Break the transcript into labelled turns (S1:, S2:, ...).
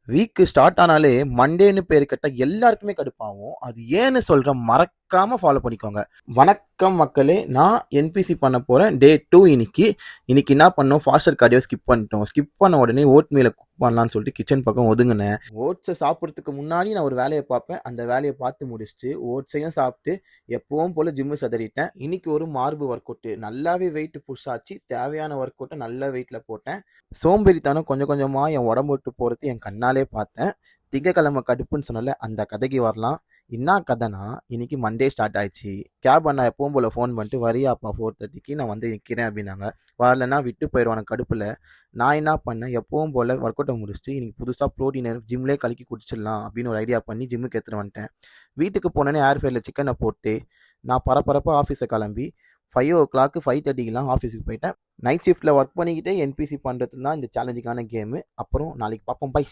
S1: Week start ஆனாலே மண்டேன்னு பேர் கேட்டா எல்லாருக்குமே கடுப்பாகும். அது ஏன்னு சொல்றேன், மறக்காம ஃபாலோ பண்ணிக்கோங்க. வணக்கம் மக்களே, நான் என்பிசி பண்ண போறேன். டே 2 இன்னைக்கு. இன்னைக்கு என்ன பண்ணோம், ஃபாஸ்டர் கார்டியோ ஸ்கிப் பண்ணிட்டோம். ஸ்கிப் பண்ண உடனே ஓட் மீலை குக் பண்ணலான்னு சொல்லிட்டு கிச்சன் பக்கம் ஒதுங்கினேன். ஓட்ஸை சாப்பிட்றதுக்கு முன்னாடி நான் ஒரு வேலையை பார்ப்பேன். அந்த வேலையை பார்த்து முடிச்சுட்டு ஓட்ஸையும் சாப்பிட்டு எப்பவும் போல ஜிம்மு சதறிட்டேன். இன்னைக்கு ஒரு மார்பு ஒர்க் அவுட், நல்லாவே வெயிட் புஷ் ஆச்சு. தேவையான ஒர்க் அவுட்டை நல்ல வெயிட்ல போட்டேன். சோம்பேறித்தனம் கொஞ்சம் கொஞ்சமாக என் உடம்பு விட்டு போகிறது என் கண்ணாலே பார்த்தேன். திங்கக்கிழமை கடுப்புன்னு சொன்னல, அந்த கதைக்கு வரலாம். என்ன கதைனா, இன்னைக்கு மண்டே ஸ்டார்ட் ஆயிடுச்சு. கேப் அண்ணா எப்பவும் போல் ஃபோன் பண்ணிட்டு வரியாப்பா 4:30க்கு நான் வந்து நிற்கிறேன் அப்படின்னாங்க. வரலன்னா விட்டு போயிடுவான கடுப்பில். நான் என்ன பண்ணேன், எப்பவும் போல் ஒர்க் அவுட்டை முடிச்சுட்டு இன்னைக்கு புதுசாக ப்ரோட்டீனை ஜிம்லேயே கலக்கி குடிச்சிடலாம் அப்படின்னு ஒரு ஐடியா பண்ணி ஜிம்முக்கு எடுத்துகிட்டு வந்துட்டேன். வீட்டுக்கு போனோன்னே ஏர் ஃபயரில் சிக்கனை போட்டு நான் பரபரப்பாக ஆஃபீஸை கிளம்பி 5 o'clock 5:30க்கெலாம் ஆஃபீஸுக்கு போயிட்டேன். நைட் ஷிஃப்ட்டில் ஒர்க் பண்ணிக்கிட்டே என்பிசி பண்ணுறது தான் இந்த சேலஞ்சிங்கான கேமு. அப்புறம் நாளைக்கு பார்ப்போம். பை.